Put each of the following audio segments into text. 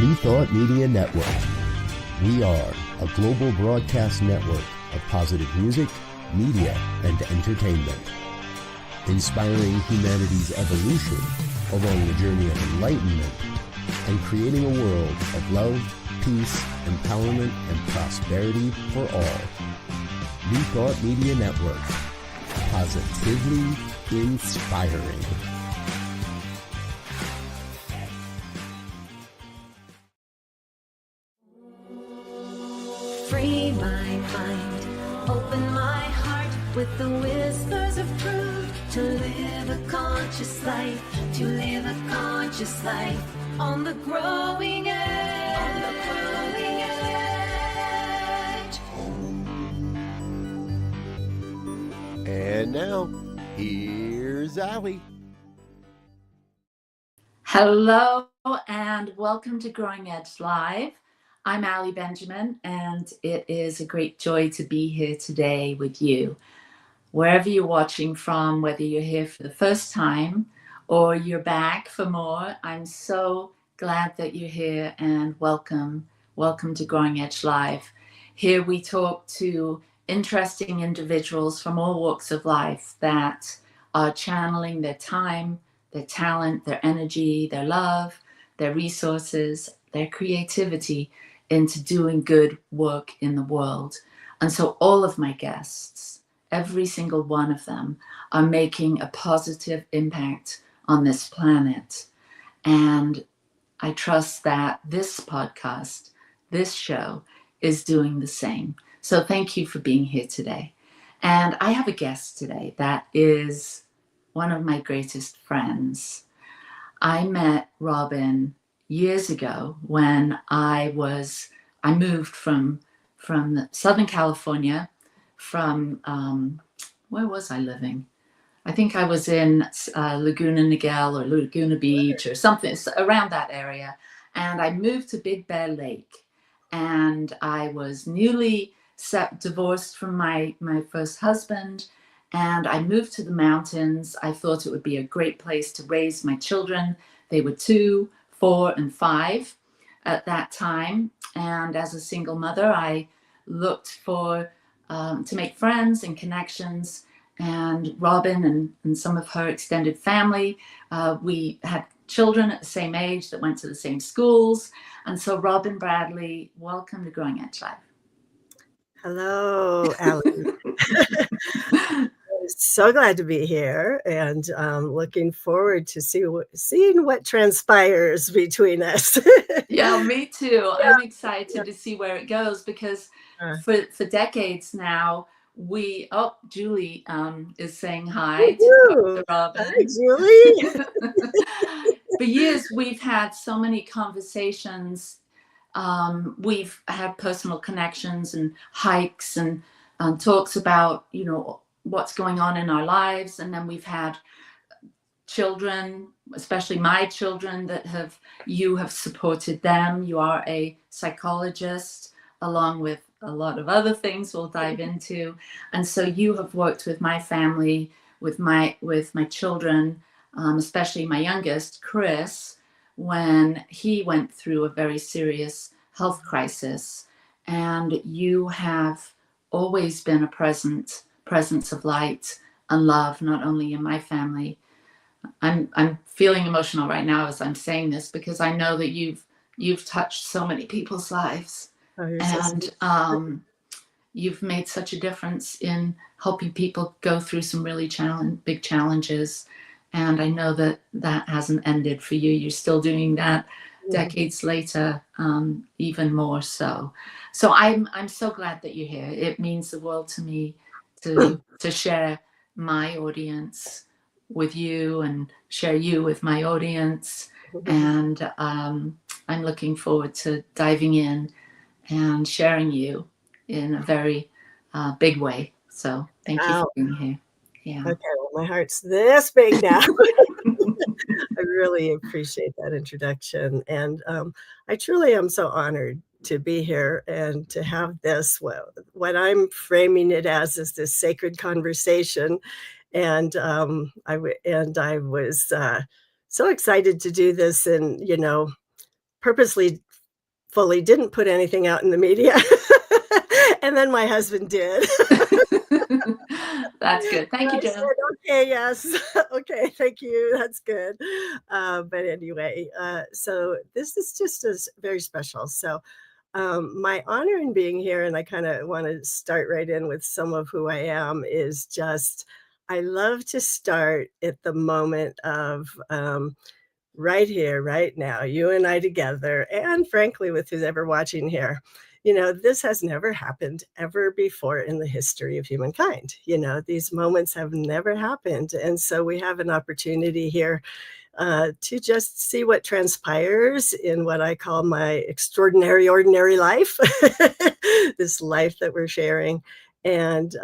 New Thought Media Network. We are a global broadcast network of positive music, media, and entertainment, inspiring humanity's evolution along the journey of enlightenment and creating a world of love, peace, empowerment, and prosperity for all. New Thought Media Network. Positively inspiring. Free my mind, open my heart with the whispers of truth. To live a conscious life, to live a conscious life on the growing edge. On the growing edge. And now, here's Allie. Hello and welcome to Growing Edge Live. I'm Allie Benjamin, and it is a great joy to be here today with you. Wherever you're watching from, whether you're here for the first time or you're back for more, I'm so glad that you're here, and welcome to Growing Edge Live. Here we talk to interesting individuals from all walks of life that are channeling their time, their talent, their energy, their love, their resources, their creativity into doing good work in the world. And so all of my guests, every single one of them, are making a positive impact on this planet. And I trust that this podcast, this show, is doing the same. So thank you for being here today. And I have a guest today that is one of my greatest friends. I met Robin years ago when I moved from Southern California, from where was I living? I think I was in Laguna Niguel or Laguna Beach or something around that area. And I moved to Big Bear Lake, and I was newly divorced from my first husband. And I moved to the mountains. I thought it would be a great place to raise my children. They were 2, 4, and 5 at that time. And as a single mother, I looked for to make friends and connections. And Robin and some of her extended family, we had children at the same age that went to the same schools. And so Robin Bradley, welcome to Growing Edge Live. Hello, Allie. So glad to be here, and looking forward to seeing what transpires between us. Yeah, me too. Yeah. I'm excited to see where it goes, because for decades now, Julie is saying hi to Robin. Hi, Julie. For years, we've had so many conversations. We've had personal connections and hikes and talks about, what's going on in our lives. And then we've had children, especially my children, that you have supported them. You are a psychologist, along with a lot of other things we'll dive into. And so you have worked with my family, with my children, especially my youngest, Chris, when he went through a very serious health crisis. And you have always been a presence of light and love, not only in my family. I'm feeling emotional right now as I'm saying this, because I know that you've touched so many people's lives. And you've made such a difference in helping people go through some really big challenges. And I know that hasn't ended for you. You're still doing that decades later, even more so. So I'm so glad that you're here. It means the world to me to share my audience with you and share you with my audience. And I'm looking forward to diving in and sharing you in a very big way. So thank you for being here. Yeah. Okay, well, my heart's this big now. I really appreciate that introduction. And I truly am so honored to be here and to have this, what I'm framing it as, is this sacred conversation. And I was so excited to do this, and, purposely fully didn't put anything out in the media. And then my husband did. That's good. Thank I you, Joan. said, "Okay, yes. Okay, thank you. That's good." But anyway, so this is just as very special. So, my honor in being here, and I kinda wanna start right in with some of who I am, is just I love to start at the moment of, right here, right now, you and I together, and frankly, with who's ever watching here. This has never happened ever before in the history of humankind. These moments have never happened. And so we have an opportunity here to just see what transpires in what I call my extraordinary, ordinary life, this life that we're sharing. And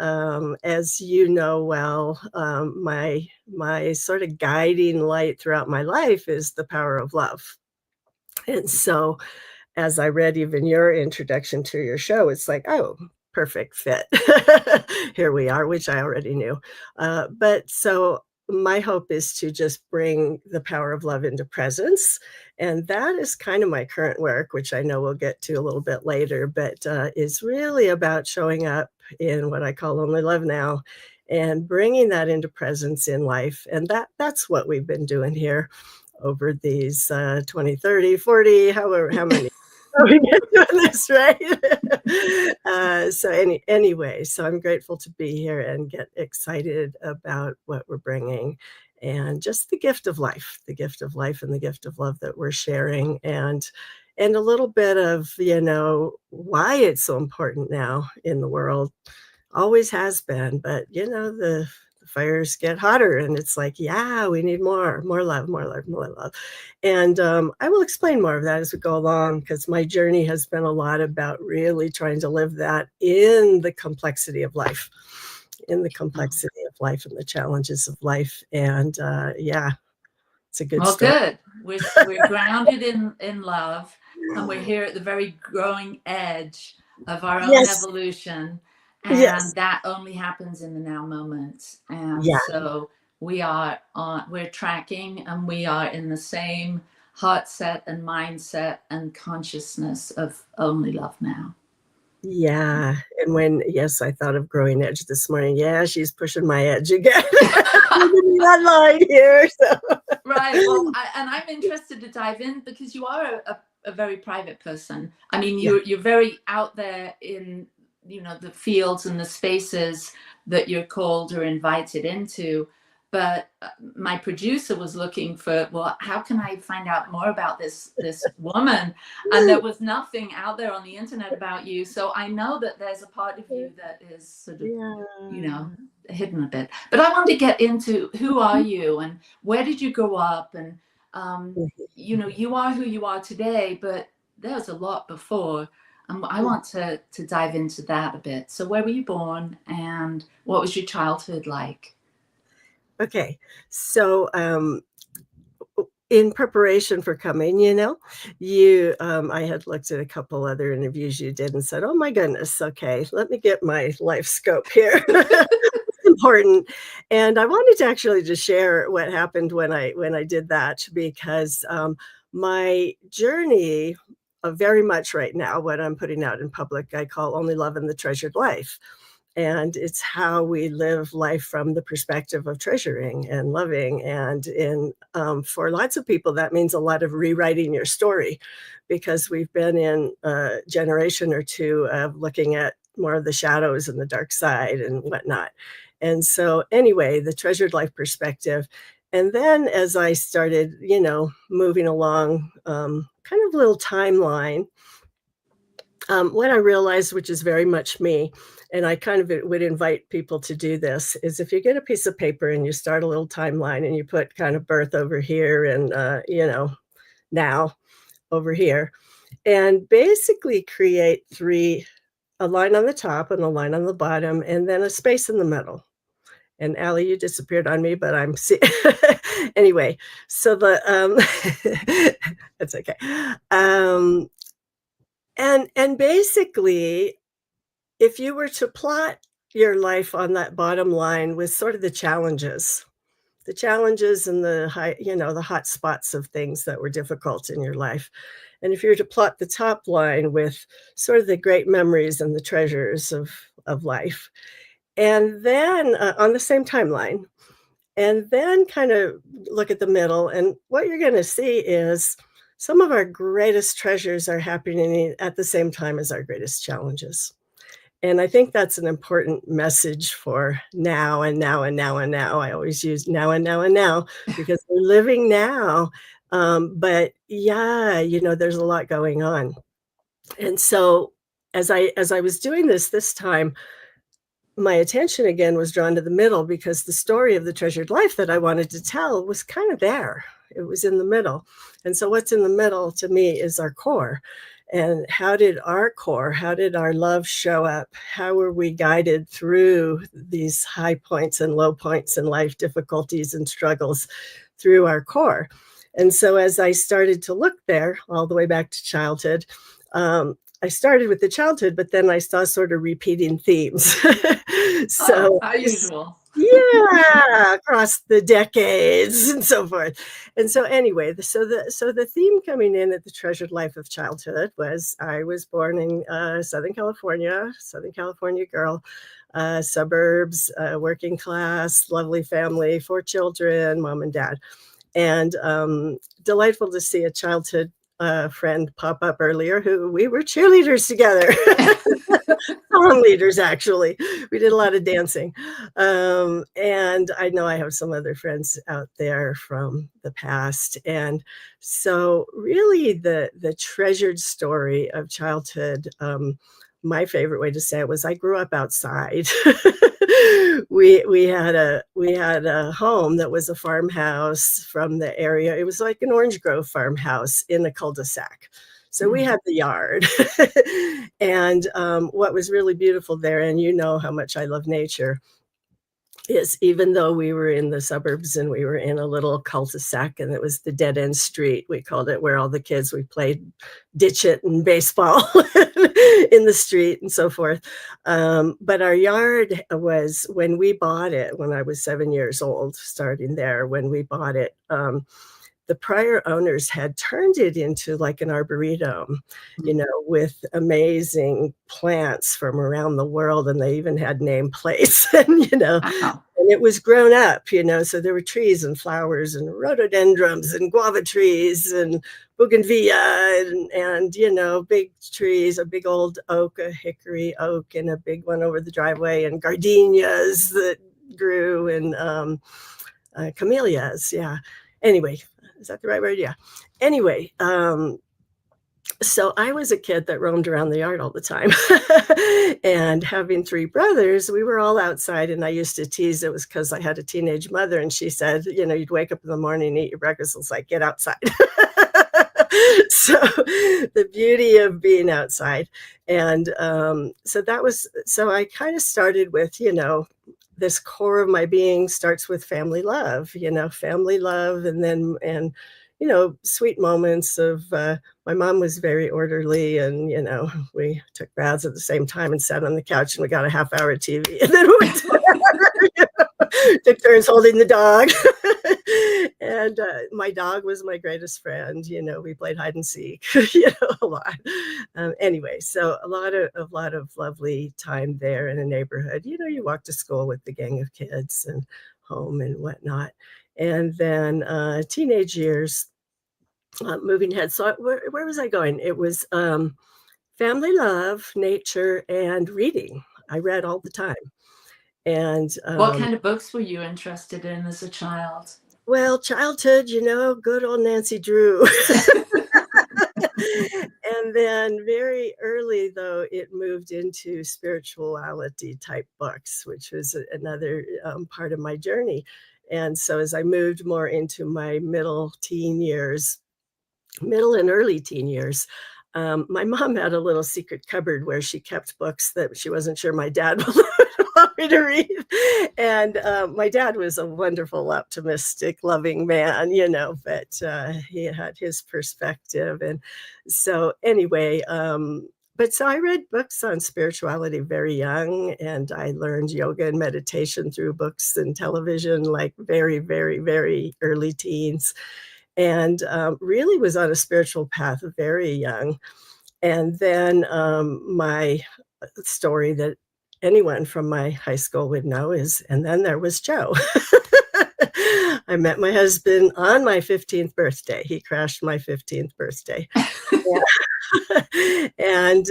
as you know well, my sort of guiding light throughout my life is the power of love. And so as I read even your introduction to your show, it's like, oh, perfect fit. Here we are, which I already knew. But so my hope is to just bring the power of love into presence. And that is kind of my current work, which I know we'll get to a little bit later, but is really about showing up in what I call Only Love Now and bringing that into presence in life. And that's what we've been doing here over these 20, 30, 40, however, how many we get doing this, right? Anyway, so I'm grateful to be here and get excited about what we're bringing and just the gift of life and the gift of love that we're sharing and a little bit of, why it's so important now in the world. Always has been, but the fires get hotter and it's like, yeah, we need more love, more love, more love. And I will explain more of that as we go along because my journey has been a lot about really trying to live that in the complexity of life, in the complexity of life and the challenges of life. And yeah, it's a good Well, story. good. We're grounded in love, and we're here at the very growing edge of our own Yes, evolution, yes, and that only happens in the now moment. And yeah. so we're tracking, and we are in the same heart set and mindset and consciousness of only love now. Yeah, and yes, I thought of growing edge this morning. Yeah, she's pushing my edge again. Giving me that line here, so Right. Well, and I'm interested to dive in because you are a very private person. I mean, yeah, you're very out there in the fields and the spaces that you're called or invited into. But my producer was looking for, well, how can I find out more about this woman? And there was nothing out there on the internet about you. So I know that there's a part of you that is sort of, you yeah. know, hidden a bit. But I want to get into who are you and where did you grow up? And, you are who you are today, but there was a lot before. I want to dive into that a bit. So where were you born and what was your childhood like? Okay, so, in preparation for coming, I had looked at a couple other interviews you did and said, "Oh my goodness, okay, let me get my life scope here." It's important, and I wanted to actually just share what happened when I did that because, my journey, very much right now, what I'm putting out in public, I call Only Love and the Treasured Life. And it's how we live life from the perspective of treasuring and loving. And for lots of people, that means a lot of rewriting your story because we've been in a generation or two of looking at more of the shadows and the dark side and whatnot. And so, anyway, the treasured life perspective. And then as I started, moving along, kind of little timeline, what I realized, which is very much me, and I kind of would invite people to do this, is if you get a piece of paper and you start a little timeline and you put kind of birth over here and, now over here, and basically create a line on the top and a line on the bottom, and then a space in the middle. And Allie, you disappeared on me, but I'm see anyway, so that's okay. Um, and basically if you were to plot your life on that bottom line with sort of the challenges the challenges and the the hot spots of things that were difficult in your life. And if you were to plot the top line with sort of the great memories and the treasures of life, and then on the same timeline, and then kind of look at the middle, and what you're going to see is some of our greatest treasures are happening at the same time as our greatest challenges. And I think that's an important message for now and now and now and now. I always use now and now and now because we're living now. But yeah, there's a lot going on. And so as I was doing this time, my attention again was drawn to the middle because the story of the treasured life that I wanted to tell was kind of there. It was in the middle. And so what's in the middle to me is our core. And how did our love show up? How were we guided through these high points and low points in life, difficulties and struggles through our core? And so as I started to look there all the way back to childhood, I started with the childhood, but then I saw sort of repeating themes. So how usual. yeah, across the decades and so forth. And so anyway, the theme coming in at the treasured life of childhood was I was born in Southern California girl, suburbs, working class, lovely family, 4 children, mom and dad. And delightful to see a childhood friend pop up earlier who we were cheerleaders together. Song leaders, actually. We did a lot of dancing. And I know I have some other friends out there from the past. And so really the treasured story of childhood, my favorite way to say it was I grew up outside. We had a home that was a farmhouse from the area. It was like an orange grove farmhouse in a cul-de-sac. So we had the yard. And what was really beautiful there, and you know how much I love nature, is even though we were in the suburbs and we were in a little cul-de-sac and it was the dead end street, we called it, where all the kids, we played ditch it and baseball in the street and so forth. But our yard was, when we bought it, when I was 7 years old, starting there, when we bought it, the prior owners had turned it into like an arboretum, with amazing plants from around the world. And they even had nameplates and, Wow. and it was grown up, so there were trees and flowers and rhododendrons and guava trees and bougainvillea and big trees, a big old oak, a hickory oak, and a big one over the driveway, and gardenias that grew, and camellias. Yeah. Anyway, is that the right word? Yeah. Anyway, so I was a kid that roamed around the yard all the time. And having 3 brothers, we were all outside. And I used to tease it was because I had a teenage mother. And she said, you'd wake up in the morning and eat your breakfast. It's like, get outside. So the beauty of being outside. And so I kind of started with, this core of my being starts with family love, and then, sweet moments of, my mom was very orderly, and, we took baths at the same time and sat on the couch and we got a half-hour TV, and then we went took turns holding the dog. And my dog was my greatest friend. We played hide and seek, a lot. Anyway, so a lot of lovely time there in a neighborhood. You walk to school with the gang of kids and home and whatnot. And then teenage years, moving ahead. So where was I going? It was family love, nature, and reading. I read all the time. And what kind of books were you interested in as a child? Well, childhood, good old Nancy Drew. And then very early, though, it moved into spirituality type books, which was another part of my journey. And so as I moved more into my middle and early teen years, my mom had a little secret cupboard where she kept books that she wasn't sure my dad would want me to read. And my dad was a wonderful, optimistic, loving man, but he had his perspective. And so anyway, but so I read books on spirituality very young, and I learned yoga and meditation through books and television, like very, very, very early teens, and really was on a spiritual path very young. And then my story that anyone from my high school would know is, and then there was Joe. I met my husband on my 15th birthday. He crashed my 15th birthday. And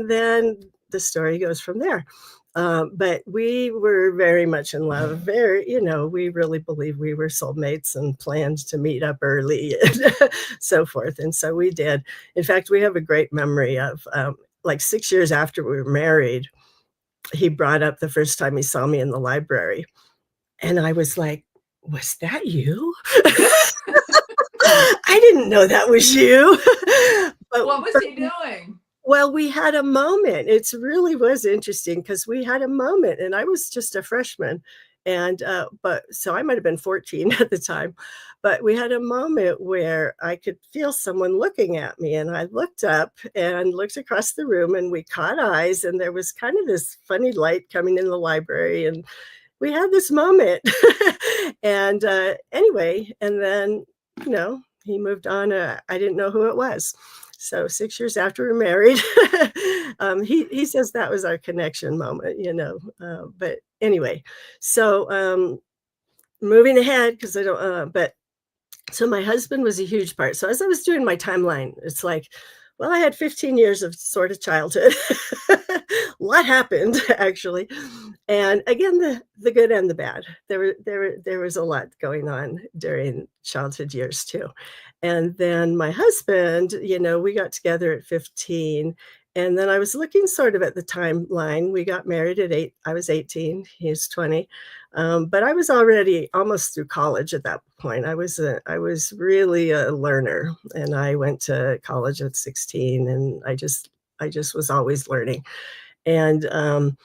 then the story goes from there. But we were very much in love. Very, we really believed we were soulmates and planned to meet up early and so forth. And so we did. In fact, we have a great memory of like 6 years after we were married, he brought up the first time he saw me in the library. And I was like, was that you? I didn't know that was you. But what was he doing? well, we had a moment. It really was interesting because we had a moment, and I was just a freshman. And, but so I might have been 14 at the time, but we had a moment where I could feel someone looking at me. And I looked up and looked across the room, and we caught eyes, and there was kind of this funny light coming in the library. And we had this moment. And anyway, and then, he moved on. I didn't know who it was. So 6 years after we were married, he says that was our connection moment, but anyway, so moving ahead, because I don't, but so my husband was a huge part. So as I was doing my timeline, it's like, well, I had 15 years of sort of childhood. A lot happened, actually. And again, the good and the bad. There was a lot going on during childhood years too. And then my husband, we got together at 15. And then I was looking sort of at the timeline. We got married at 8. I was 18. He was 20. But I was already almost through college at that point. I was really a learner, and I went to college at 16, and I just was always learning. And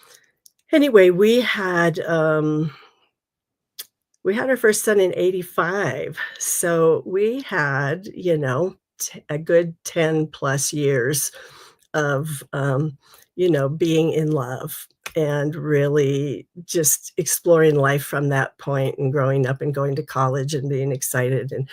anyway, we had our first son in 85. So we had, a good 10 plus years of, being in love and really just exploring life from that point, and growing up and going to college and being excited. And,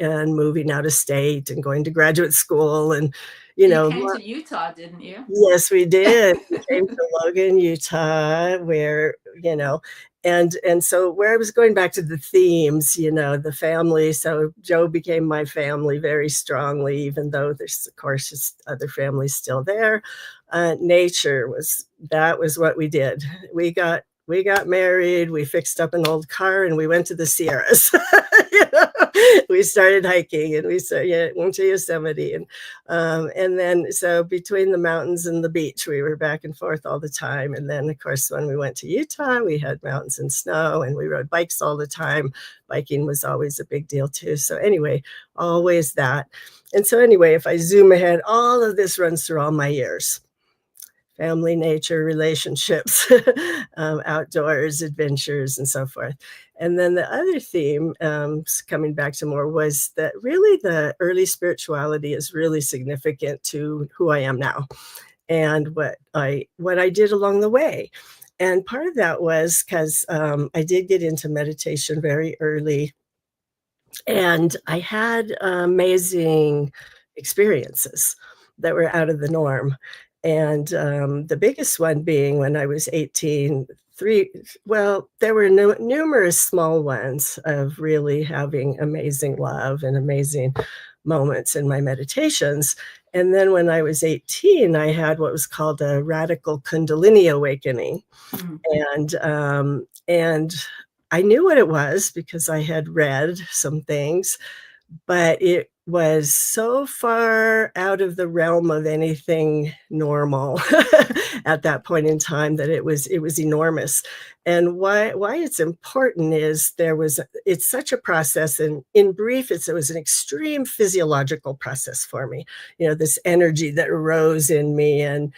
and moving out of state and going to graduate school. And, You came to Utah, didn't you? Yes, we did. We came to Logan, Utah, where, and so where I was going back to the themes, the family. So Joe became my family very strongly, even though there's, of course, just other families still there. Nature was what we did. We got married, we fixed up an old car, and we went to the Sierras. We started hiking, and we went to Yosemite, and then so between the mountains and the beach, we were back and forth all the time. And then, of course, when we went to Utah, we had mountains and snow, and we rode bikes all the time. Biking was always a big deal too. So anyway, always that. And so anyway, if I zoom ahead, all of this runs through all my years. Family, nature, relationships, outdoors, adventures, and so forth. And then the other theme, coming back to more, was that really the early spirituality is really significant to who I am now, and what I did along the way. And part of that was because I did get into meditation very early, and I had amazing experiences that were out of the norm. And the biggest one being when I was 18, there were numerous small ones of really having amazing love and amazing moments in my meditations. And then when I was 18, I had what was called a radical Kundalini awakening. Mm-hmm. And I knew what it was because I had read some things, but it was so far out of the realm of anything normal at that point in time that it was enormous. And why it's important is it's such a process, and in brief, it was an extreme physiological process for me. This energy that arose in me, and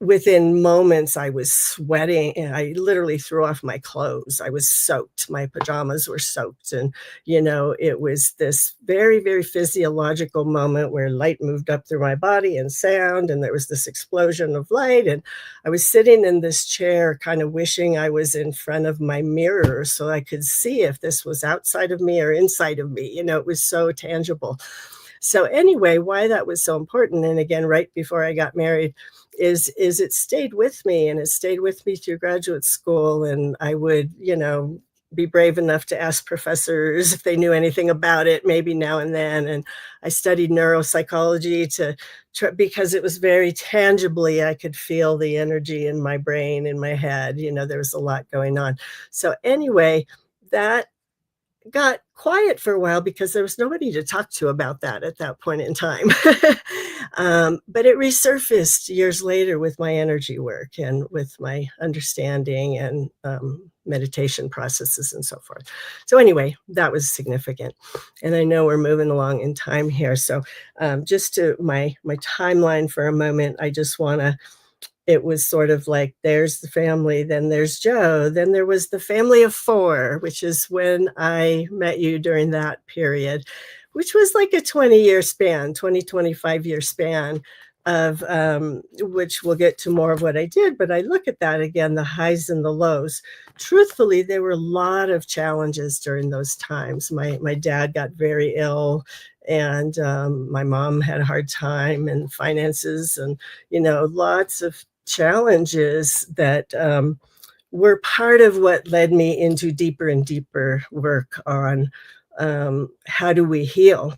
within moments, I was sweating and I literally threw off my clothes. I was soaked. My pajamas were soaked. And, it was this very, very physiological moment where light moved up through my body and sound. And there was this explosion of light. And I was sitting in this chair, kind of wishing I was in front of my mirror so I could see if this was outside of me or inside of me. It was so tangible. So anyway, why that was so important, and again, right before I got married, is it stayed with me, and it stayed with me through graduate school. And I would, be brave enough to ask professors if they knew anything about it, maybe now and then. And I studied neuropsychology because it was very tangibly, I could feel the energy in my brain, in my head. There was a lot going on. So anyway, that got quiet for a while because there was nobody to talk to about that at that point in time. But it resurfaced years later with my energy work and with my understanding and meditation processes and so forth. So anyway, that was significant. And I know we're moving along in time here. So just to my timeline for a moment, I just want to it was sort of like, there's the family, then there's Joe, then there was the family of four, which is when I met you during that period, which was like a 20-year span, 25-year span of which we'll get to more of what I did. But I look at that again, the highs and the lows. Truthfully, there were a lot of challenges during those times. My dad got very ill, and my mom had a hard time, and finances, and lots of challenges that were part of what led me into deeper and deeper work on how do we heal.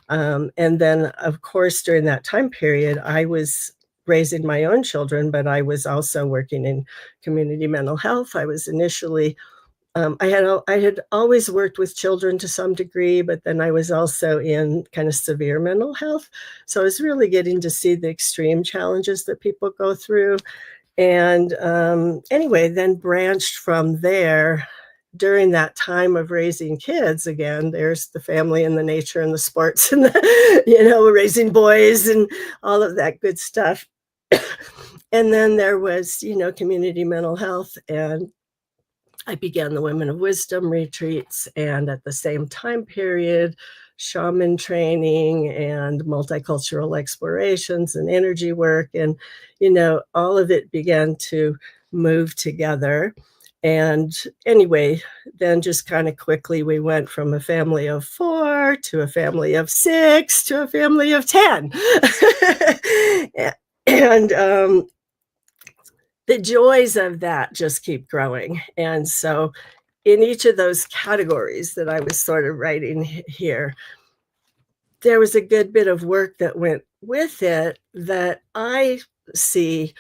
And then, of course, during that time period, I was raising my own children, but I was also working in community mental health. I was initially I had always worked with children to some degree, but then I was also in kind of severe mental health. So I was really getting to see the extreme challenges that people go through. And anyway, then branched from there during that time of raising kids. Again, there's the family and the nature and the sports and raising boys and all of that good stuff. And then there was, community mental health, and I began the Women of Wisdom retreats, and at the same time period, shaman training and multicultural explorations and energy work. And, all of it began to move together. And anyway, then just kind of quickly, we went from a family of four to a family of six to a family of 10. And the joys of that just keep growing. And so in each of those categories that I was sort of writing here, there was a good bit of work that went with it that I see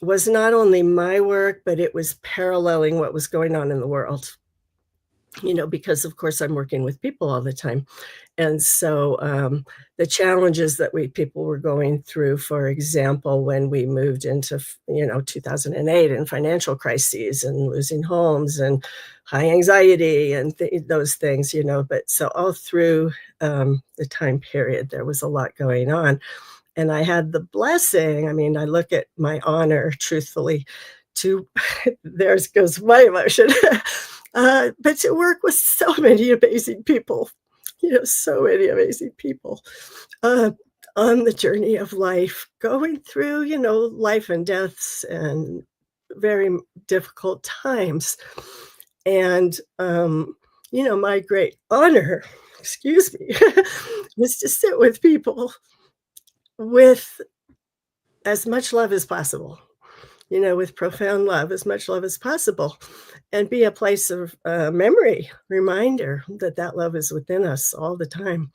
was not only my work, but it was paralleling what was going on in the world. Because of course I'm working with people all the time. And so the challenges that people were going through, for example, when we moved into, 2008 and financial crises and losing homes and high anxiety and those things, but so all through the time period, there was a lot going on. And I had the blessing, I look at my honor, truthfully, there goes my emotion, but to work with so many amazing people, so many amazing people on the journey of life, going through, life and deaths and very difficult times. And, my great honor, excuse me, was to sit with people with as much love as possible, with profound love, as much love as possible, and be a place of memory, reminder that love is within us all the time.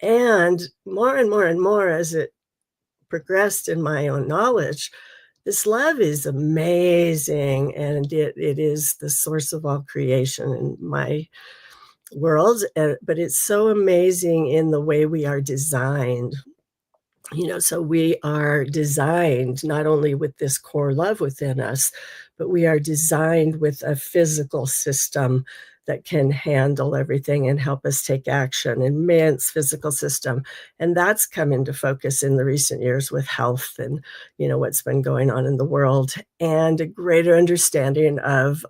And more and more and more as it progressed in my own knowledge, this love is amazing, and it is the source of all creation in my world. But it's so amazing in the way we are designed. So we are designed not only with this core love within us, but we are designed with a physical system that can handle everything and help us take action, immense physical system. And that's come into focus in the recent years with health and, what's been going on in the world, and a greater understanding of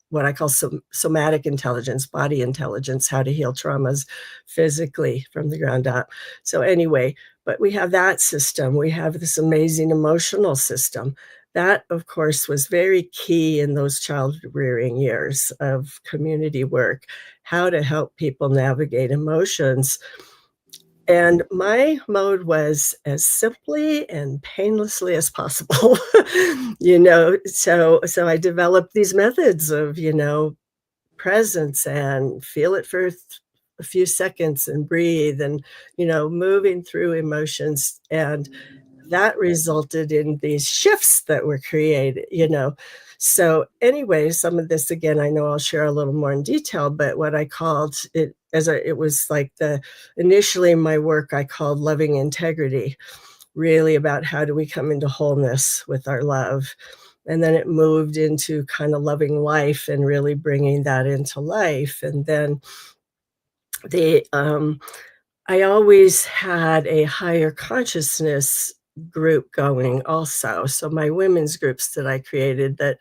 what I call somatic intelligence, body intelligence, how to heal traumas physically from the ground up. So anyway, but we have that system. We have this amazing emotional system. That, of course, was very key in those child rearing years of community work, how to help people navigate emotions. And my mode was as simply and painlessly as possible, so I developed these methods of, presence and feel it for a few seconds and breathe and, moving through emotions. And that resulted in these shifts that were created. So anyway, some of this, again, I know I'll share a little more in detail, but what I called it it was like initially my work I called loving integrity, really about how do we come into wholeness with our love. And then it moved into kind of loving life and really bringing that into life. And then the I always had a higher consciousness group going also. So my women's groups that I created, that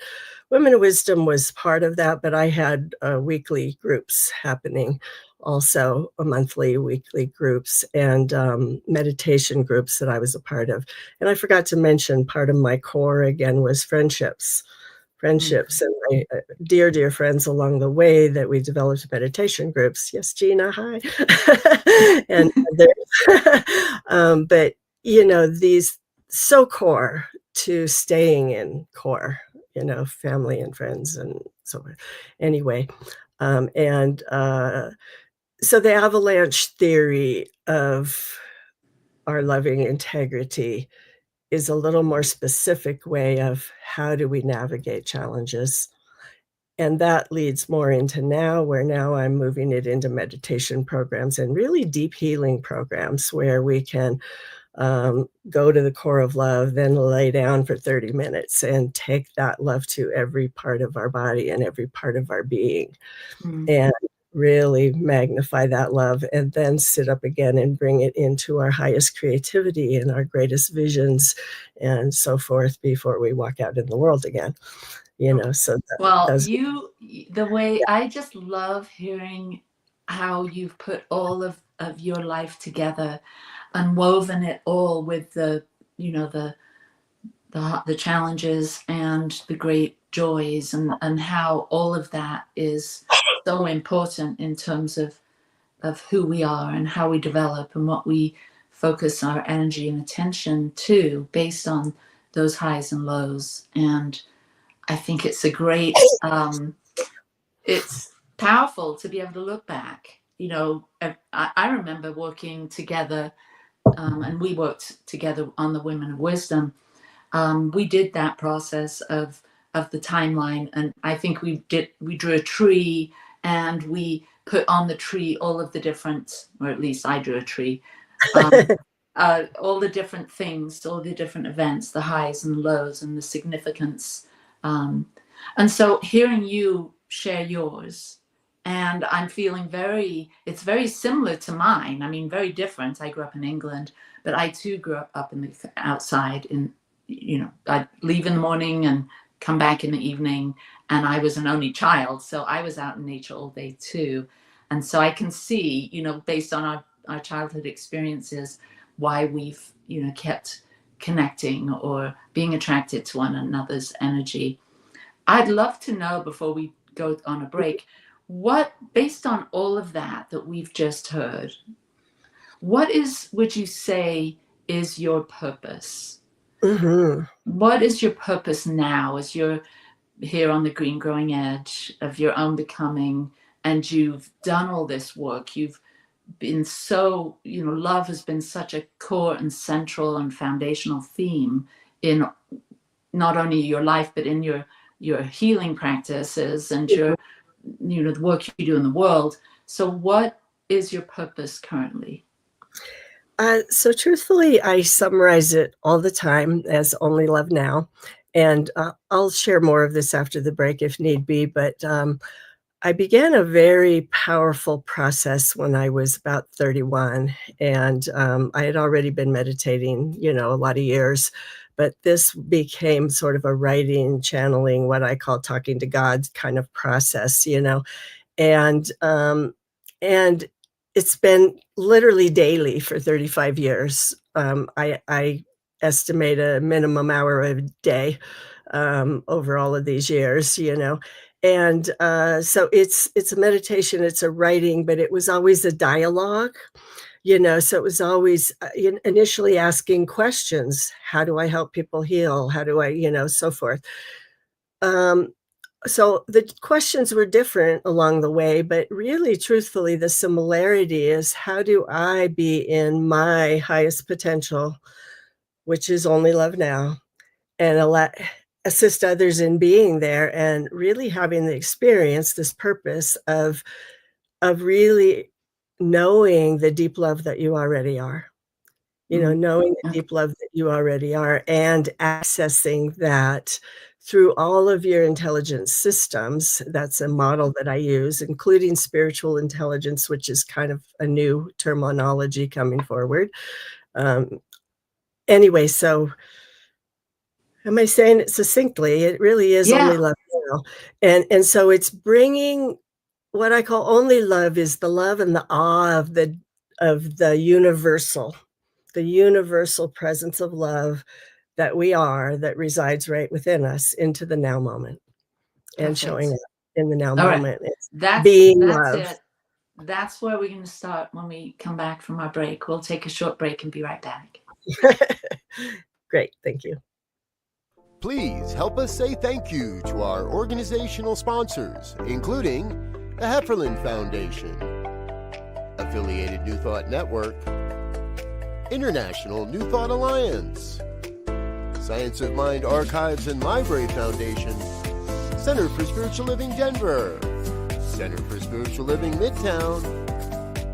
Women of Wisdom was part of that, but I had weekly groups happening also, a monthly, weekly groups, and meditation groups that I was a part of. And I forgot to mention part of my core again was friendships and my dear, dear friends along the way that we developed meditation groups. Yes, Gina, hi. And but these so core to staying in core, family and friends and so on. Anyway, and so the avalanche theory of our loving integrity is a little more specific way of how do we navigate challenges. And that leads more into where now I'm moving it into meditation programs and really deep healing programs where we can go to the core of love, then lay down for 30 minutes and take that love to every part of our body and every part of our being. And really magnify that love, and then sit up again and bring it into our highest creativity and our greatest visions and so forth before we walk out in the world again. So the way I just love hearing how you've put all of your life together and woven it all with the challenges and the great joys, and how all of that is so important in terms of who we are and how we develop and what we focus our energy and attention to based on those highs and lows. And I think it's a great, it's powerful to be able to look back. I remember working together, and we worked together on the Women of Wisdom. We did that process of the timeline, and I think we drew a tree, and we put on the tree all of the different, or at least I drew a tree, all the different things, all the different events, the highs and lows and the significance. And so hearing you share yours, and I'm feeling it's very similar to mine. I mean, very different. I grew up in England, but I too grew up in the outside. I'd leave in the morning and come back in the evening, and I was an only child, so I was out in nature all day too. And so I can see, based on our childhood experiences, why we've, kept connecting or being attracted to one another's energy. I'd love to know, before we go on a break, based on all of that we've just heard, would you say is your purpose? What is your purpose now as you're here on the green growing edge of your own becoming, and you've done all this work? You've been so, love has been such a core and central and foundational theme in not only your life, but in your healing practices and your, the work you do in the world. So what is your purpose currently? So truthfully, I summarize it all the time as only love now. And I'll share more of this after the break if need be. But I began a very powerful process when I was about 31, and, I had already been meditating, a lot of years, but this became sort of a writing, channeling, what I call talking to God kind of process, and, um, and it's been literally daily for 35 years. I estimate a minimum hour a day, over all of these years, and, so it's a meditation, it's a writing, but it was always a dialogue, so it was always, initially asking questions. How do I help people heal? How do I, so forth. Um, so the questions were different along the way, but really, truthfully, the similarity is how do I be in my highest potential, which is only love now, and assist others in being there and really having the experience, this purpose of really knowing the deep love that you already are. Knowing the Okay. deep love that you already are and accessing that through all of your intelligence systems. That's a model that I use, including spiritual intelligence, which is kind of a new terminology coming forward. Um, anyway, so am I saying it succinctly? It really is only Yeah. love now. And so it's bringing what I call only love is the love and the awe of the universal presence of love that we are, that resides right within us into the now moment and showing Perfect. up in the now All right. moment. It's That's being that's love. it. That's where we're going to start when we come back from our break. We'll take a short break and be right back. Great, thank you. Please help us say thank you to our organizational sponsors, including the Hefferland Foundation, Affiliated New Thought Network, International New Thought Alliance, Science of Mind Archives and Library Foundation, Center for Spiritual Living Denver, Center for Spiritual Living Midtown,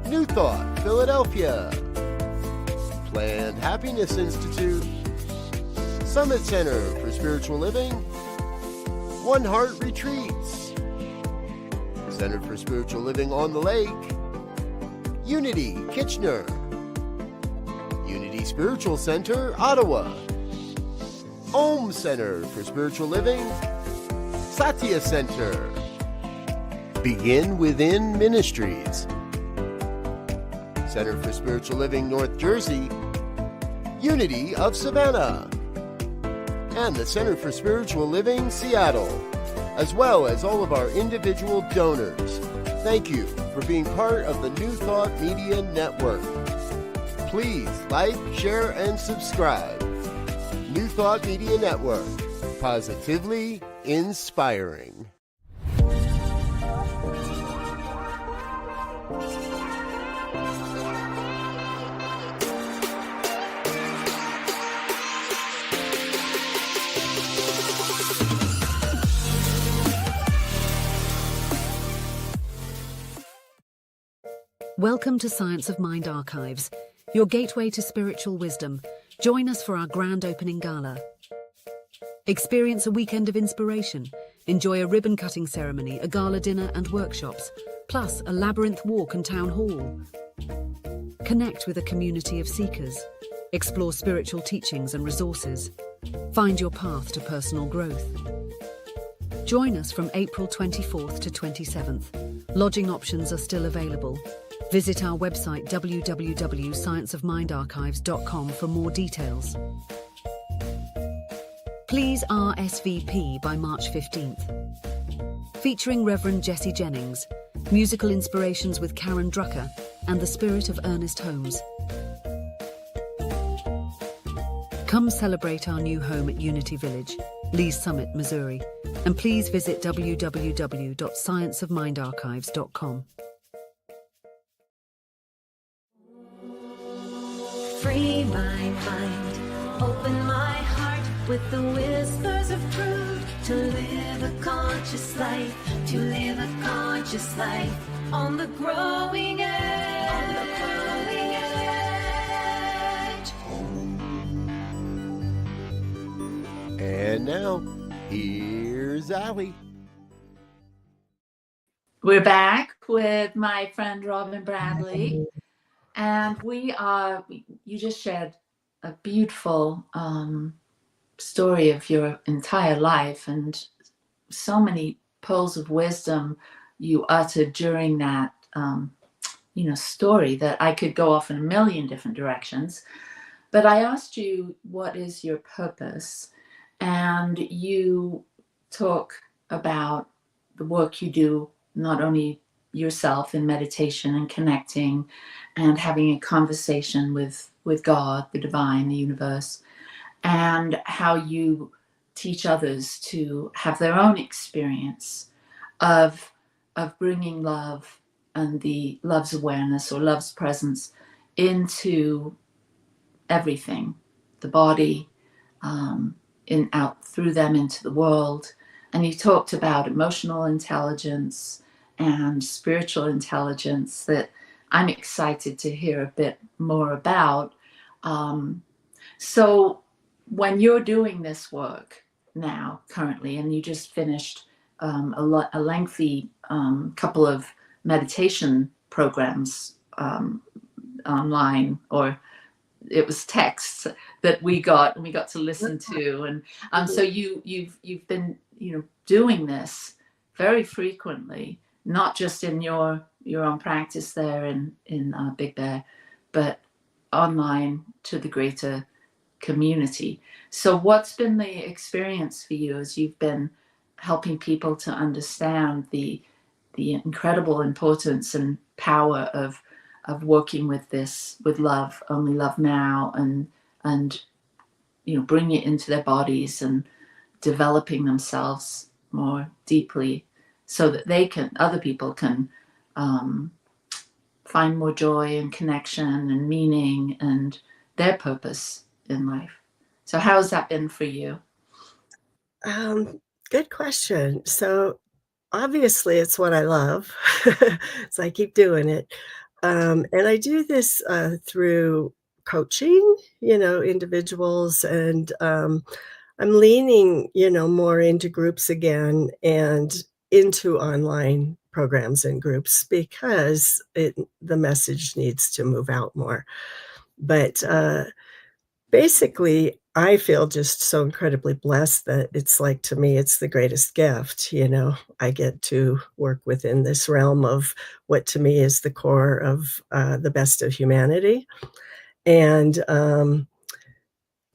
New Thought Philadelphia, Planned Happiness Institute, Summit Center for Spiritual Living, One Heart Retreats, Center for Spiritual Living on the Lake, Unity Kitchener, Unity Spiritual Center Ottawa, Om Center for Spiritual Living, thesatyacenter, Begin Within Ministries, Center for Spiritual Living North Jersey, Unity of Savannah, and the Center for Spiritual Living Seattle, as well as all of our individual donors. Thank you for being part of the New Thought Media Network. Please like, share, and subscribe. New Thought Media Network, positively inspiring. Welcome to Science of Mind Archives, your gateway to spiritual wisdom. Join us for our grand opening gala. Experience a weekend of inspiration. Enjoy a ribbon-cutting ceremony, a gala dinner and workshops, plus a labyrinth walk and town hall. Connect with a community of seekers. Explore spiritual teachings and resources. Find your path to personal growth. Join us from April 24th to 27th. Lodging options are still available. Visit our website www.scienceofmindarchives.com for more details. Please RSVP by March 15th. Featuring Reverend Jesse Jennings, musical inspirations with Karen Drucker, and the spirit of Ernest Holmes. Come celebrate our new home at Unity Village, Lee's Summit, Missouri, and please visit www.scienceofmindarchives.com. Free my mind, open my heart with the whispers of truth. To live a conscious life, to live a conscious life on the growing edge. On the growing edge. And now, here's Allie. We're back with my friend Robin Bradley, and you just shared a beautiful story of your entire life, and so many pearls of wisdom you uttered during that story that I could go off in a million different directions. But I asked you, what is your purpose? And you talk about the work you do, not only yourself in meditation and connecting and having a conversation with God, the divine, the universe, and how you teach others to have their own experience of bringing love and the love's awareness or love's presence into everything, the body, out through them into the world. And you talked about emotional intelligence and spiritual intelligence that I'm excited to hear a bit more about. So when you're doing this work now, currently, and you just finished a lengthy couple of meditation programs online, or it was texts that we got to listen to, and so you've been doing this very frequently, not just in your own practice there in Big Bear, but online to the greater community. So what's been the experience for you as you've been helping people to understand the incredible importance and power of working with this, with love, only love now, and bringing it into their bodies and developing themselves more deeply, so that other people can find more joy and connection and meaning and their purpose in life. So how has that been for you? Good question. So obviously it's what I love. So I keep doing it. And I do this through coaching, individuals, and I'm leaning, more into groups again and into online programs and groups, because the message needs to move out more. But basically, I feel just so incredibly blessed that it's like, to me, it's the greatest gift. I get to work within this realm of what to me is the core of the best of humanity. And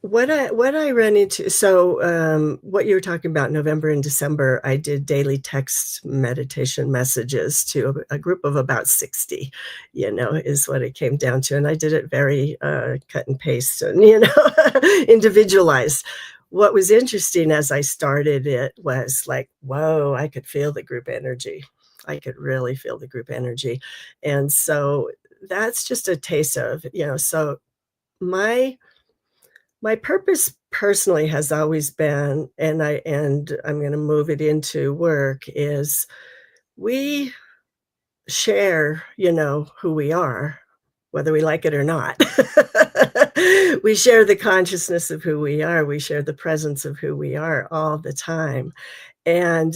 what I run into, so what you were talking about, November and December, I did daily text meditation messages to a group of about 60, is what it came down to. And I did it very cut and paste and, individualized. What was interesting as I started it was like, whoa, I could feel the group energy. I could really feel the group energy. And so that's just a taste of, so my purpose personally has always been, and I'm going to move it into work, is we share, who we are, whether we like it or not. We share the consciousness of who we are. We share the presence of who we are all the time. And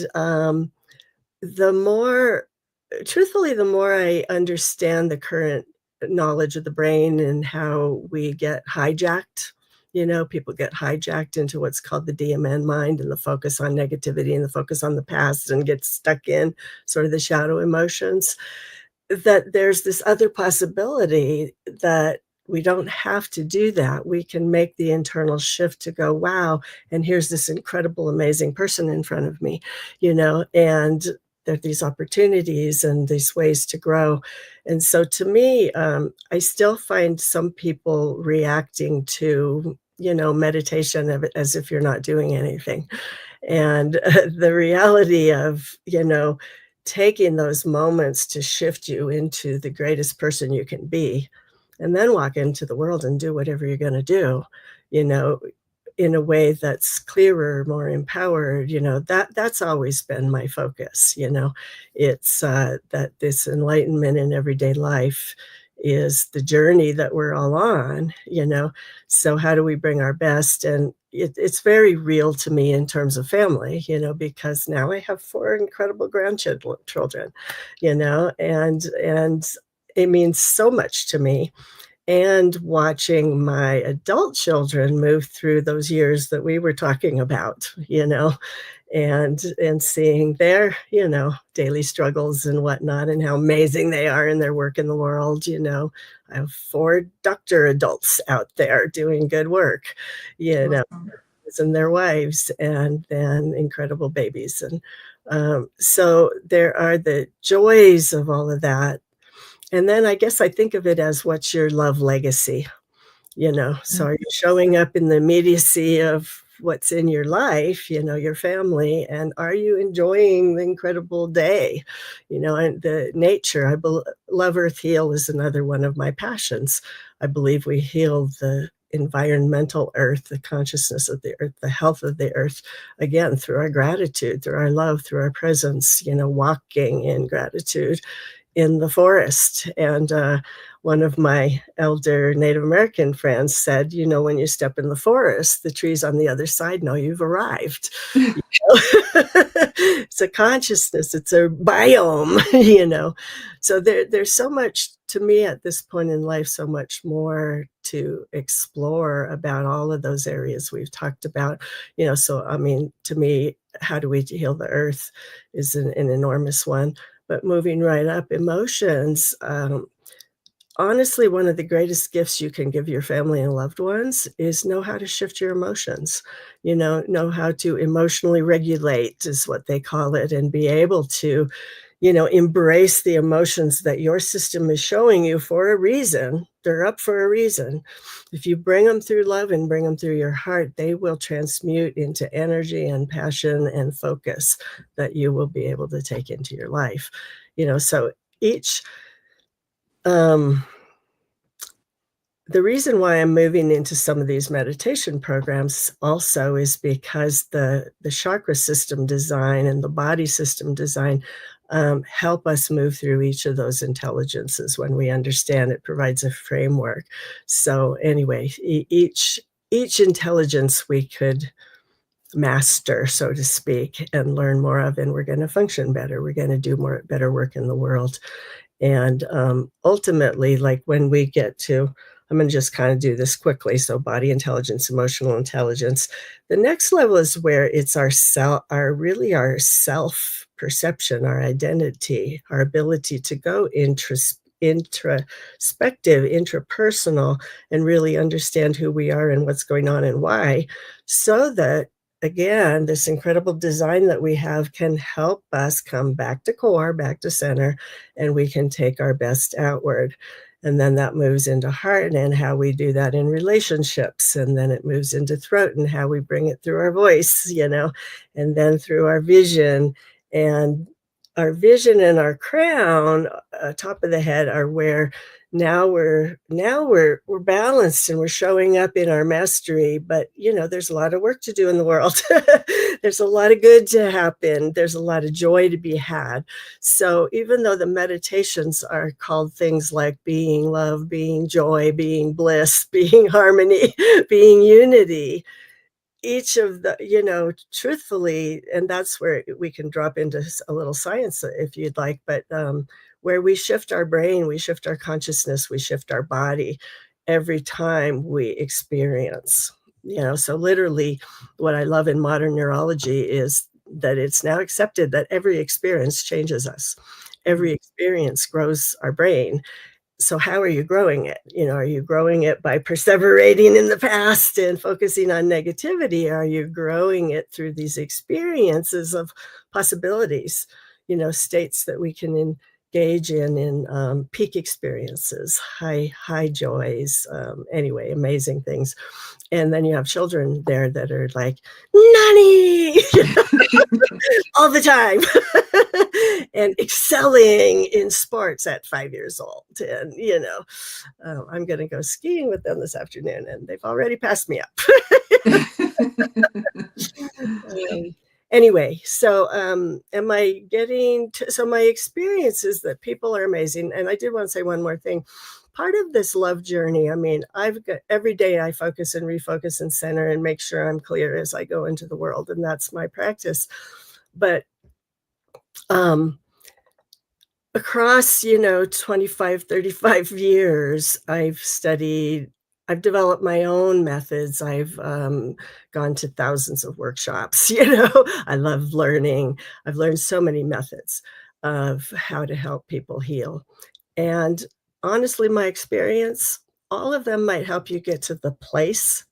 truthfully, the more I understand the current knowledge of the brain and how we get hijacked, people get hijacked into what's called the DMN mind, and the focus on negativity and the focus on the past, and get stuck in sort of the shadow emotions, that there's this other possibility that we don't have to do that. We can make the internal shift to go, wow, and here's this incredible, amazing person in front of me, and there are these opportunities and these ways to grow. And so to me, I still find some people reacting to, meditation as if you're not doing anything. And the reality of, taking those moments to shift you into the greatest person you can be, and then walk into the world and do whatever you're going to do, in a way that's clearer, more empowered, that's always been my focus. It's that this enlightenment in everyday life, is the journey that we're all on, so how do we bring our best? And it's very real to me in terms of family, because now I have 4 incredible grandchildren, and it means so much to me. And watching my adult children move through those years that we were talking about, and seeing their, daily struggles and whatnot, and how amazing they are in their work in the world. I have 4 doctor adults out there doing good work, Awesome. and their wives, and then incredible babies. And so there are the joys of all of that. And then I guess I think of it as, what's your love legacy? So are you showing up in the immediacy of what's in your life, your family, and are you enjoying the incredible day, and the nature? Love Earth Heal is another one of my passions. I believe we heal the environmental earth, the consciousness of the earth, the health of the earth, again, through our gratitude, through our love, through our presence, walking in gratitude in the forest. And one of my elder Native American friends said, when you step in the forest, the trees on the other side know you've arrived. It's a consciousness, it's a biome, So there's so much, to me at this point in life, so much more to explore about all of those areas we've talked about. So I mean, to me, how do we heal the earth is an enormous one. But moving right up, emotions. Honestly, one of the greatest gifts you can give your family and loved ones is know how to shift your emotions, know how to emotionally regulate, is what they call it, and be able to, embrace the emotions that your system is showing you for a reason. They're up for a reason. If you bring them through love and bring them through your heart, they will transmute into energy and passion and focus that you will be able to take into your life. So each, the reason why I'm moving into some of these meditation programs also is because the chakra system design and the body system design help us move through each of those intelligences. When we understand it, provides a framework. So anyway, each intelligence we could master, so to speak, and learn more of, and we're going to function better. We're going to do better work in the world. And ultimately, like when we get to, I'm going to just kind of do this quickly. So body intelligence, emotional intelligence. The next level is where it's our self perception, our identity, our ability to go introspective, intrapersonal, and really understand who we are and what's going on and why, so that, again, this incredible design that we have can help us come back to core, back to center, and we can take our best outward. And then that moves into heart and how we do that in relationships. And then it moves into throat and how we bring it through our voice, and then through our vision. And our vision and our crown, top of the head, are where now we're balanced and we're showing up in our mastery. But there's a lot of work to do in the world. There's a lot of good to happen. There's a lot of joy to be had. So even though the meditations are called things like being love, being joy, being bliss, being harmony, being unity, each of the, truthfully, and that's where we can drop into a little science if you'd like, but where we shift our brain, we shift our consciousness, we shift our body every time we experience. So literally what I love in modern neurology is that it's now accepted that every experience changes us. Every experience grows our brain. So how are you growing it? Are you growing it by perseverating in the past and focusing on negativity? Are you growing it through these experiences of possibilities, states that we can engage in peak experiences, high joys, anyway, amazing things. And then you have children there that are like, Nani! All the time. And excelling in sports at 5 years old. And, I'm going to go skiing with them this afternoon, and they've already passed me up. Anyway, so am I getting to, so my experience is that people are amazing. And I did want to say one more thing. part of this love journey, I mean, I've got every day I focus and refocus and center and make sure I'm clear as I go into the world, and that's my practice. But um across 25, 35 years, I've developed my own methods. I've gone to thousands of workshops. I love learning. I've learned so many methods of how to help people heal. And honestly, my experience, all of them might help you get to the place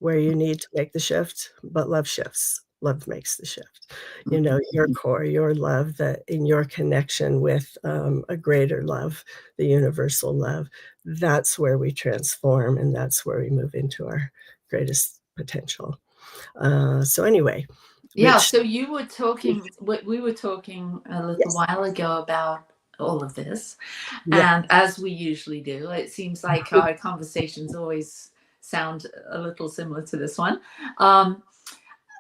where you need to make the shift, but love shifts. Love makes the shift. Your core, your love, that in your connection with a greater love, the universal love, that's where we transform, and that's where we move into our greatest potential. So anyway, Yeah, which so you were talking, we were talking a little yes, while ago about all of this. yeah, And as we usually do, it seems like our conversations always sound a little similar to this one.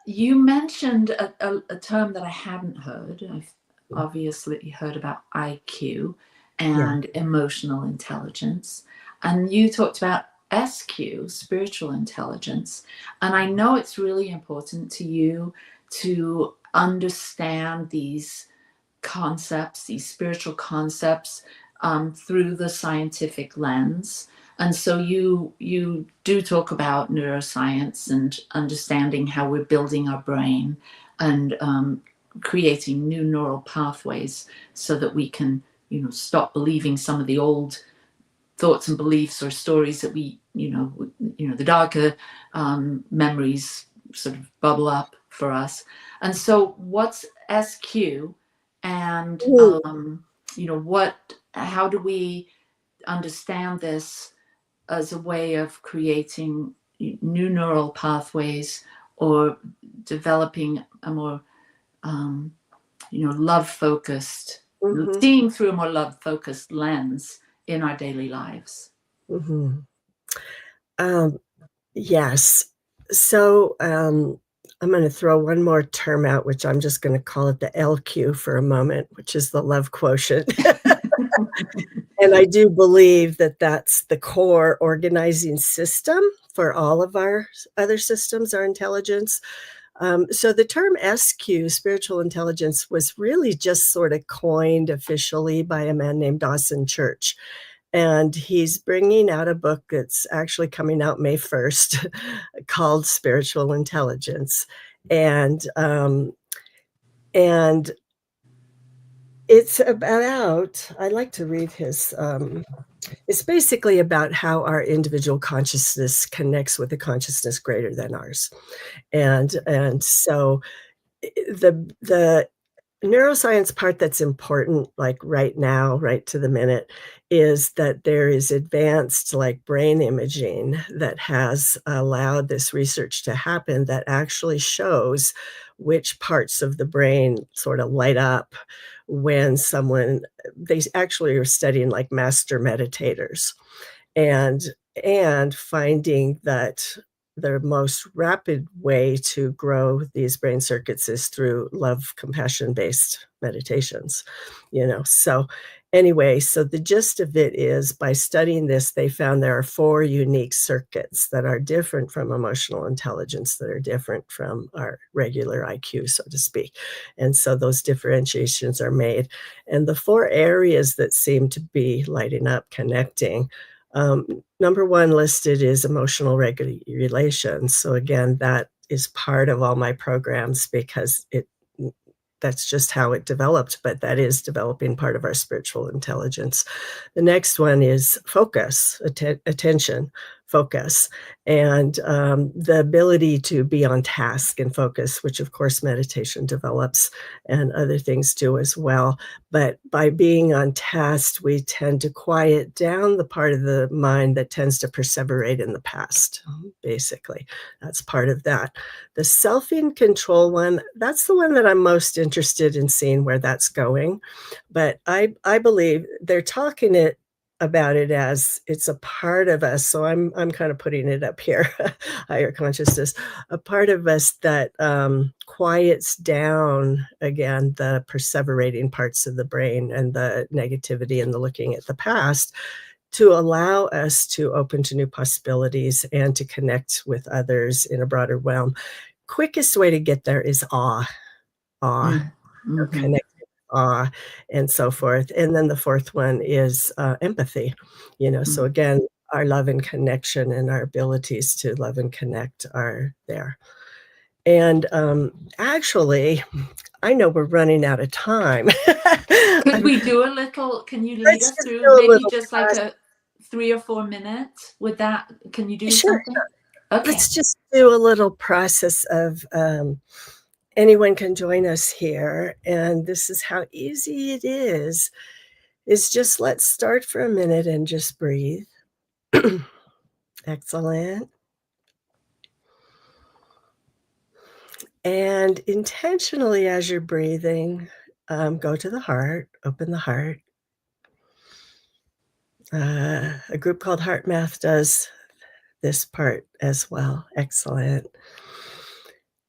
You mentioned a term that I hadn't heard. I've obviously heard about IQ yeah. and emotional intelligence. And you talked about SQ, spiritual intelligence. And I know it's really important to you to understand these concepts, these spiritual concepts, through the scientific lens. And so you do talk about neuroscience and understanding how we're building our brain and creating new neural pathways so that we can, stop believing some of the old thoughts and beliefs or stories that we, the darker memories sort of bubble up for us. And so what's SQ, and Mm, how do we understand this as a way of creating new neural pathways or developing a more love focused, mhm, seeing through a more love focused lens in our daily lives? mhm. Um, yes. So, I'm gonna throw one more term out, which I'm just gonna call it the LQ for a moment, which is the love quotient. And I do believe that that's the core organizing system for all of our other systems, our intelligence. So the term SQ, spiritual intelligence, was really just sort of coined officially by a man named Dawson Church. And he's bringing out a book that's actually coming out May 1st called Spiritual Intelligence. And and it's about, I like to read his, it's basically about how our individual consciousness connects with a consciousness greater than ours. And so the neuroscience part that's important, like right now, right to the minute, is that there is advanced like brain imaging that has allowed this research to happen that actually shows which parts of the brain sort of light up when someone, they actually are studying like master meditators, and and finding that the most rapid way to grow these brain circuits is through love compassion based meditations. So anyway, so the gist of it is, by studying this, they found there are 4 unique circuits that are different from emotional intelligence, that are different from our regular IQ, so to speak. And so those differentiations are made, and the 4 areas that seem to be lighting up, connecting, number 1 listed is emotional regulation. So again, that is part of all my programs because that's just how it developed, but that is developing part of our spiritual intelligence. The next one is focus, attention, focus, and the ability to be on task and focus, which of course meditation develops and other things do as well. But by being on task, we tend to quiet down the part of the mind that tends to perseverate in the past, basically. That's part of that. The self-in-control one, that's the one that I'm most interested in seeing where that's going. But I believe they're talking about it as it's a part of us. So I'm kind of putting it up here, higher consciousness, a part of us that quiets down again the perseverating parts of the brain and the negativity and the looking at the past, to allow us to open to new possibilities and to connect with others in a broader realm. Quickest way to get there is awe, Mm-hmm. connecting, awe, and so forth. And then the fourth one is empathy. So again, our love and connection and our abilities to love and connect are there. And actually, I know we're running out of time. Could we do a little, can you lead Let's us just through do a maybe little just like a 3 or 4 minutes with that? Can you do Sure. something? Okay. Let's just do a little process of anyone can join us here. And this is how easy it is just let's start for a minute and just breathe. Excellent. And intentionally, as you're breathing, go to the heart, open the heart. A group called Heart Math does this part as well. Excellent.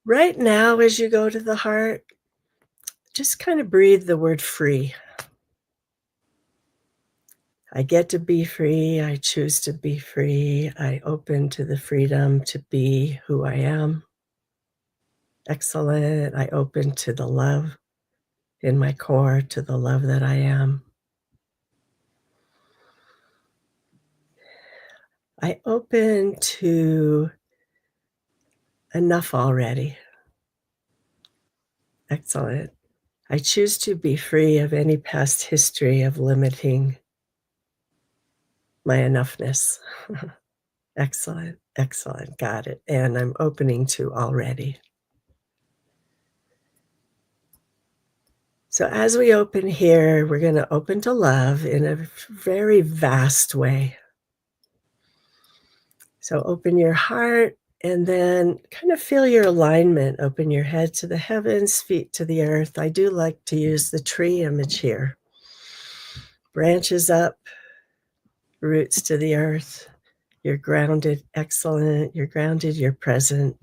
Right now, as you go to the heart, just kind of breathe the word free. I get to be free. I choose to be free. I open to the freedom to be who I am. Excellent. I open to the love in my core, to the love that I am. I open to enough already. Excellent. I choose to be free of any past history of limiting my enoughness. Excellent. Excellent. Got it. And I'm opening to already. So as we open here, we're going to open to love in a very vast way. So open your heart and then kind of feel your alignment. Open your head to the heavens, feet to the earth. I do like to use the tree image here. Branches up, roots to the earth. You're grounded. Excellent. You're grounded. You're present.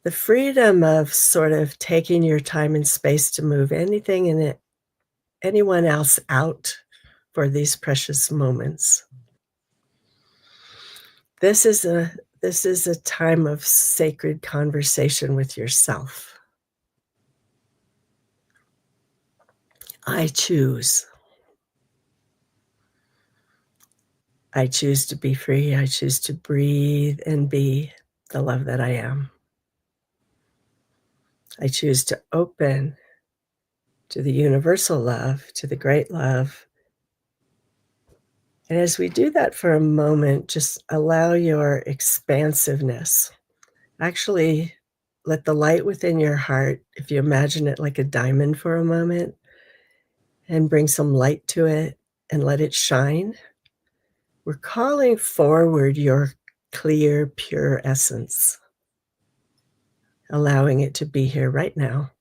The freedom of sort of taking your time and space to move anything in it, anyone else out for these precious moments. This is a time of sacred conversation with yourself. I choose. I choose to be free. I choose to breathe and be the love that I am. I choose to open to the universal love, to the great love. And as we do that for a moment, just allow your expansiveness. Actually, let the light within your heart, if you imagine it like a diamond for a moment, and bring some light to it and let it shine. We're calling forward your clear, pure essence, allowing it to be here right now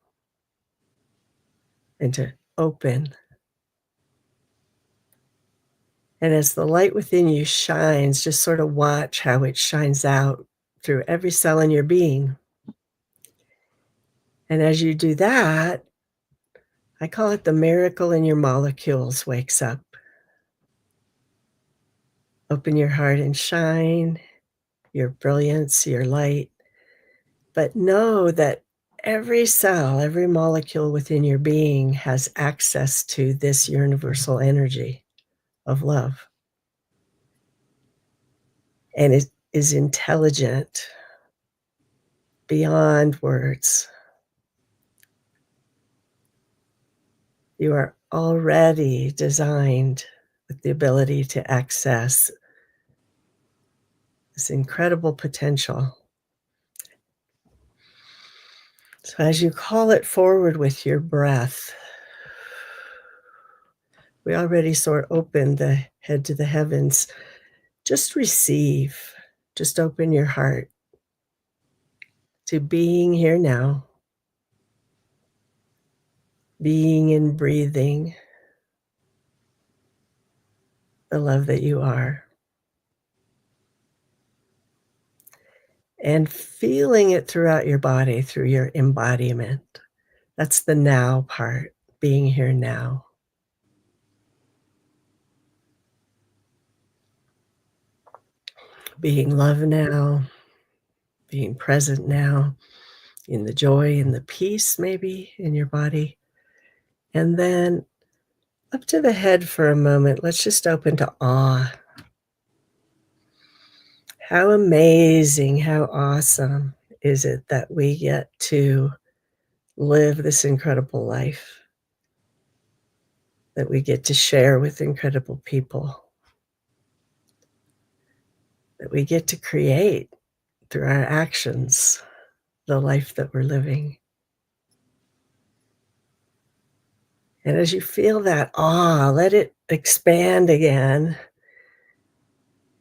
and to open. And as the light within you shines, just sort of watch how it shines out through every cell in your being. And as you do that, I call it the miracle in your molecules wakes up. Open your heart and shine your brilliance, your light. But know that every cell, every molecule within your being has access to this universal energy of love. And it is intelligent beyond words. You are already designed with the ability to access this incredible potential. So as you call it forward with your breath, we already sort of opened the head to the heavens. Just receive, just open your heart to being here now, being and breathing the love that you are, and feeling it throughout your body, through your embodiment. That's the now part, being here now. being love now, being present now, in the joy and the peace maybe in your body. And then up to the head for a moment, let's just open to awe. How amazing, how awesome is it that we get to live this incredible life, that we get to share with incredible people, that we get to create through our actions the life that we're living. And as you feel that awe, let it expand again.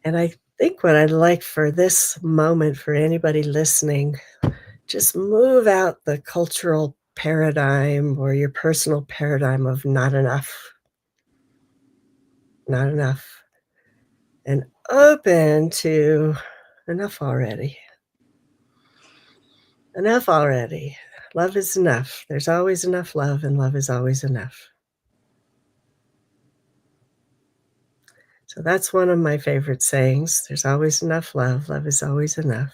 And I think what I'd like for this moment, for anybody listening, just move out the cultural paradigm or your personal paradigm of not enough, not enough, and open to enough already. Enough already. Love is enough. There's always enough love, and love is always enough. So that's one of my favorite sayings. There's always enough love. Love is always enough.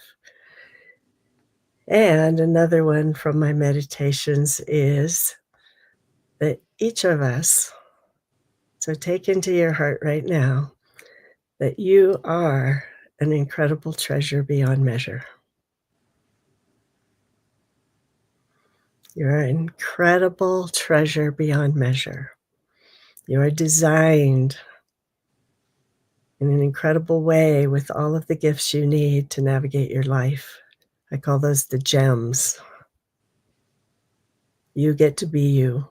And another one from my meditations is that each of us, so take into your heart right now, that you are an incredible treasure beyond measure. You're an incredible treasure beyond measure. You are designed in an incredible way with all of the gifts you need to navigate your life. I call those the gems. You get to be you.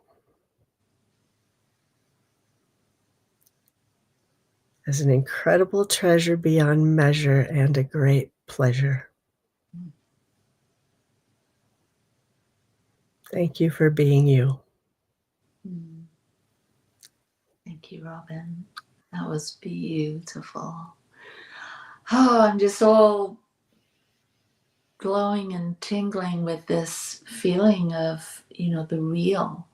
As an incredible treasure beyond measure and a great pleasure. Thank you for being you. Thank you, Robin. That was beautiful. Oh, I'm just all glowing and tingling with this feeling of, the real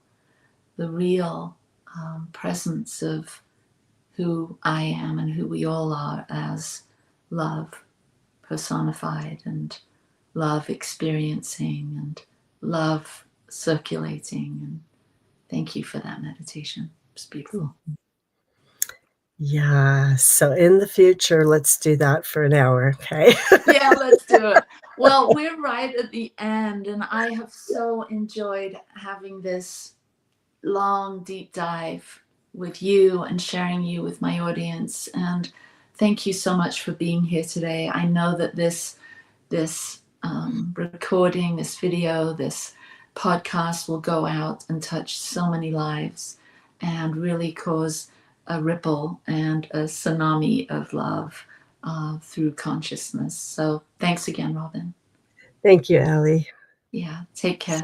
presence of who I am and who we all are as love personified, and love experiencing, and love circulating. And thank you for that meditation. It's beautiful. Yeah. So in the future, let's do that for an hour, okay? Yeah, let's do it. Well, we're right at the end, and I have so enjoyed having this long, deep dive with you and sharing you with my audience. And thank you so much for being here today. I know that this recording, this video, this podcast will go out and touch so many lives and really cause a ripple and a tsunami of love through consciousness. So thanks again, Robin. Thank you, Allie. Yeah, take care.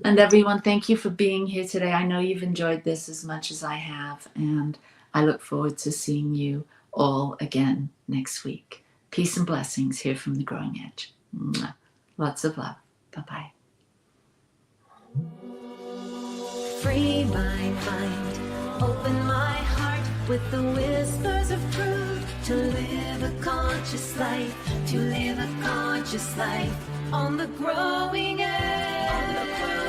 And everyone, thank you for being here today. I know you've enjoyed this as much as I have, and I look forward to seeing you all again next week. Peace and blessings here from the Growing Edge. Mwah. Lots of love. Bye-bye. Free my mind, open my heart with the whispers of truth. To live a conscious life, to live a conscious life on the growing edge.